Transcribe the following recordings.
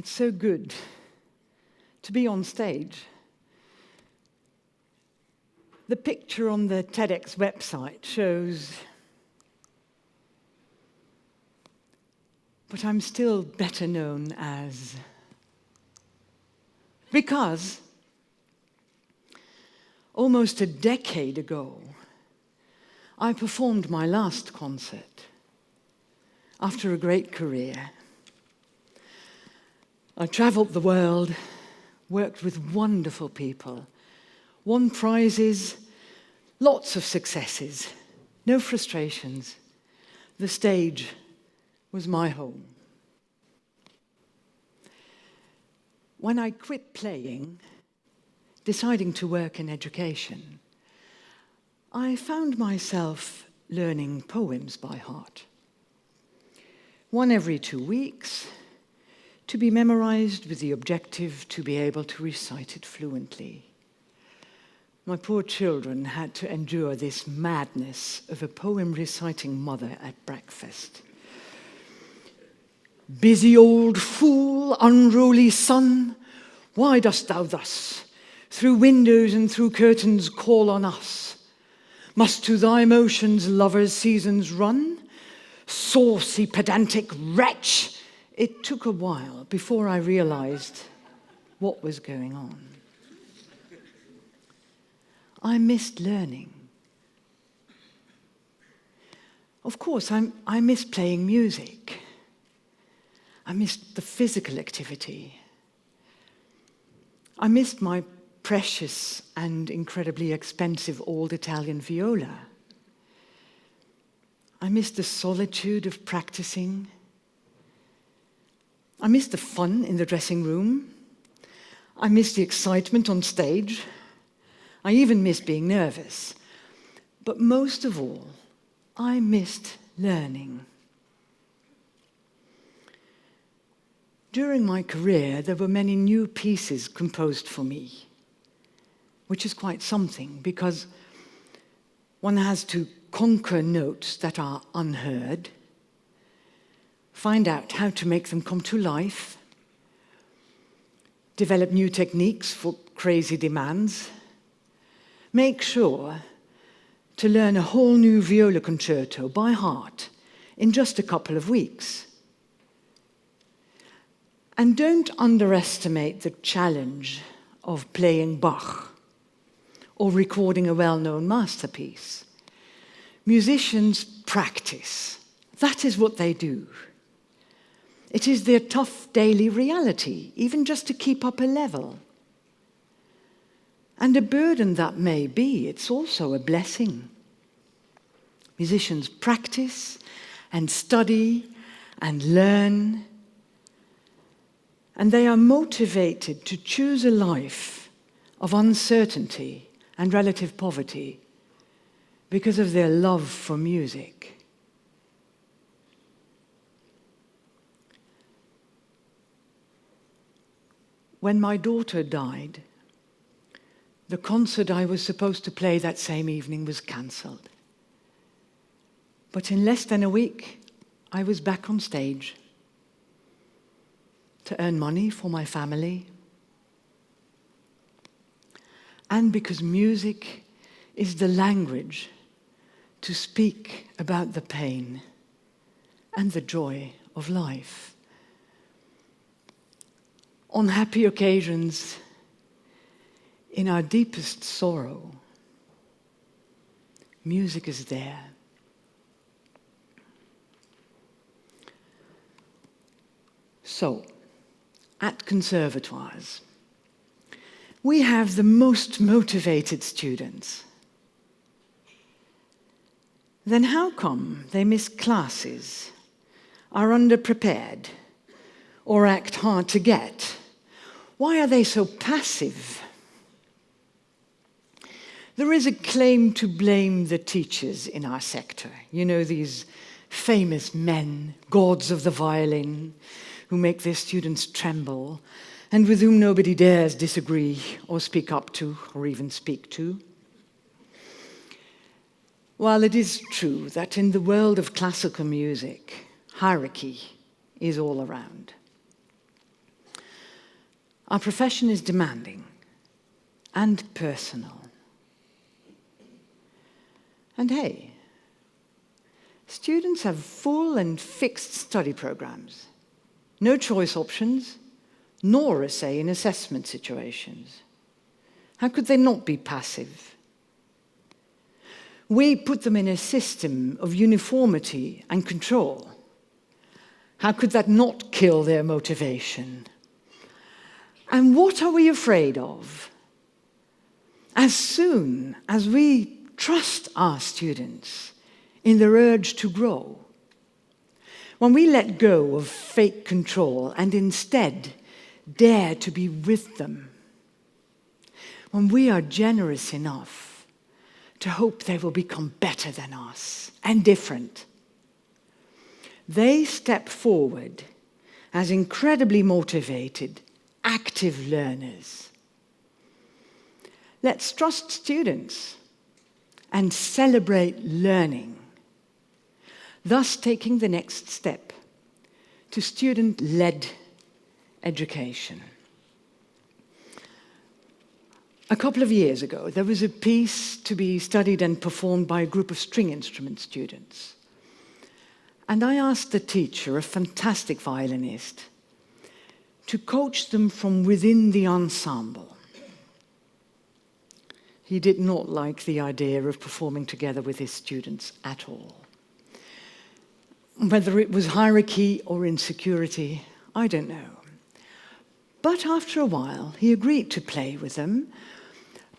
It's so good to be on stage. The picture on the TEDx website shows, but I'm still better known as, because almost a decade ago, I performed my last concert after a great career. I traveled the world, worked with wonderful people, won prizes, lots of successes, no frustrations. The stage was my home. When I quit playing, deciding to work in education, I found myself learning poems by heart. One every 2 weeks, to be memorized with the objective to be able to recite it fluently. My poor children had to endure this madness of a poem-reciting mother at breakfast. Busy old fool, unruly son, why dost thou thus, through windows and through curtains, call on us? Must to thy motions lovers' seasons run? Saucy, pedantic wretch! It took a while before I realized what was going on. I missed learning. Of course, I missed playing music. I missed the physical activity. I missed my precious and incredibly expensive old Italian viola. I missed the solitude of practicing. I missed the fun in the dressing room. I missed the excitement on stage. I even missed being nervous. But most of all, I missed learning. During my career, there were many new pieces composed for me, which is quite something, because one has to conquer notes that are unheard, find out how to make them come to life, develop new techniques for crazy demands, make sure to learn a whole new viola concerto by heart in just a couple of weeks. And don't underestimate the challenge of playing Bach or recording a well-known masterpiece. Musicians practice. That is what they do. It is their tough daily reality, even just to keep up a level. And a burden that may be, it's also a blessing. Musicians practice and study and learn, and they are motivated to choose a life of uncertainty and relative poverty because of their love for music. When my daughter died, the concert I was supposed to play that same evening was cancelled. But in less than a week, I was back on stage to earn money for my family. And because music is the language to speak about the pain and the joy of life. On happy occasions, in our deepest sorrow, music is there. So, at conservatoires, we have the most motivated students. Then how come they miss classes, are underprepared, or act hard to get? Why are they so passive? There is a claim to blame the teachers in our sector. You know, these famous men, gods of the violin, who make their students tremble, and with whom nobody dares disagree or speak up to, or even speak to. While it is true that in the world of classical music, hierarchy is all around. Our profession is demanding and personal. And hey, students have full and fixed study programs, no choice options, nor a say in assessment situations. How could they not be passive? We put them in a system of uniformity and control. How could that not kill their motivation? And what are we afraid of? As soon as we trust our students in their urge to grow, when we let go of fake control and instead dare to be with them, when we are generous enough to hope they will become better than us and different, they step forward as incredibly motivated, active learners. Let's trust students and celebrate learning, thus taking the next step to student-led education. A couple of years ago, there was a piece to be studied and performed by a group of string instrument students. And I asked the teacher, a fantastic violinist, to coach them from within the ensemble. He did not like the idea of performing together with his students at all. Whether it was hierarchy or insecurity, I don't know. But after a while, he agreed to play with them,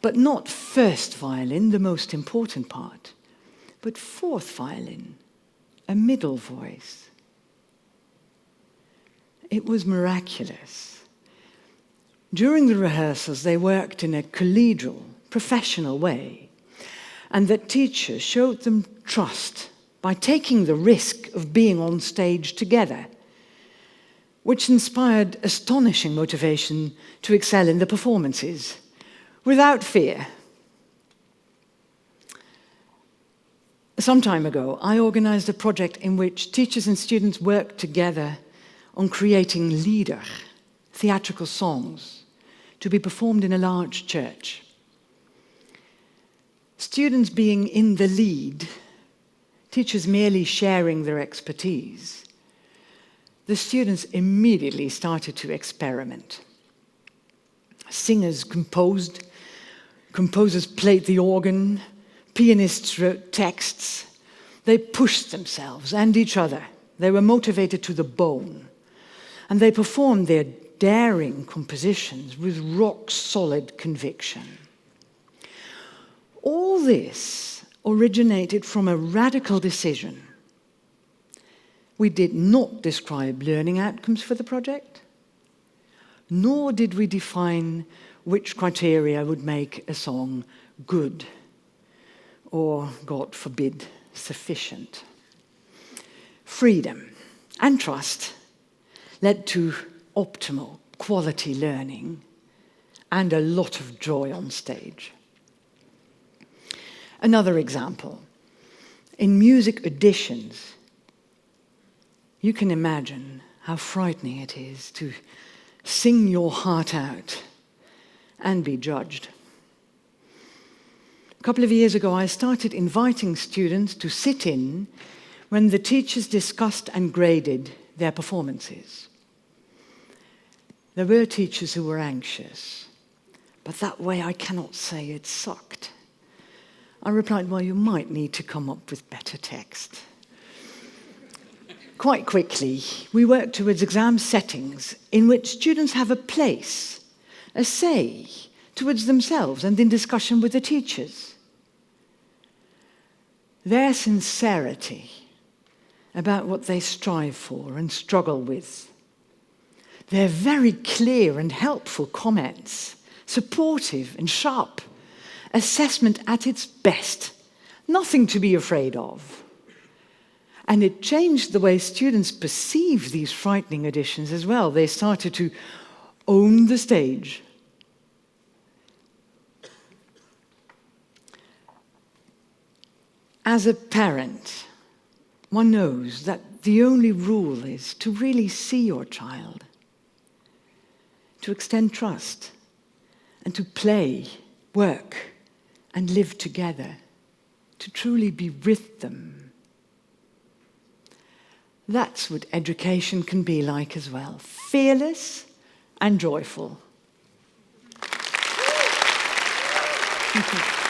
but not first violin, the most important part, but fourth violin, a middle voice. It was miraculous. During the rehearsals, they worked in a collegial, professional way, and the teacher showed them trust by taking the risk of being on stage together, which inspired astonishing motivation to excel in the performances, without fear. Some time ago, I organized a project in which teachers and students worked together on creating lieder, theatrical songs, to be performed in a large church. Students being in the lead, teachers merely sharing their expertise, the students immediately started to experiment. Singers composed, composers played the organ, pianists wrote texts. They pushed themselves and each other. They were motivated to the bone. And they performed their daring compositions with rock-solid conviction. All this originated from a radical decision. We did not describe learning outcomes for the project, nor did we define which criteria would make a song good or, God forbid, sufficient. Freedom and trust led to optimal quality learning and a lot of joy on stage. Another example, in music auditions, you can imagine how frightening it is to sing your heart out and be judged. A couple of years ago, I started inviting students to sit in when the teachers discussed and graded their performances. There were teachers who were anxious, but that way I cannot say it sucked. I replied, well, you might need to come up with better text. Quite quickly, we worked towards exam settings in which students have a place, a say, towards themselves and in discussion with the teachers. Their sincerity about what they strive for and struggle with, their very clear and helpful comments, supportive and sharp, assessment at its best, nothing to be afraid of. And it changed the way students perceive these frightening auditions as well. They started to own the stage. As a parent, one knows that the only rule is to really see your child, to extend trust, and to play, work, and live together, to truly be with them. That's what education can be like as well, fearless and joyful. Thank you.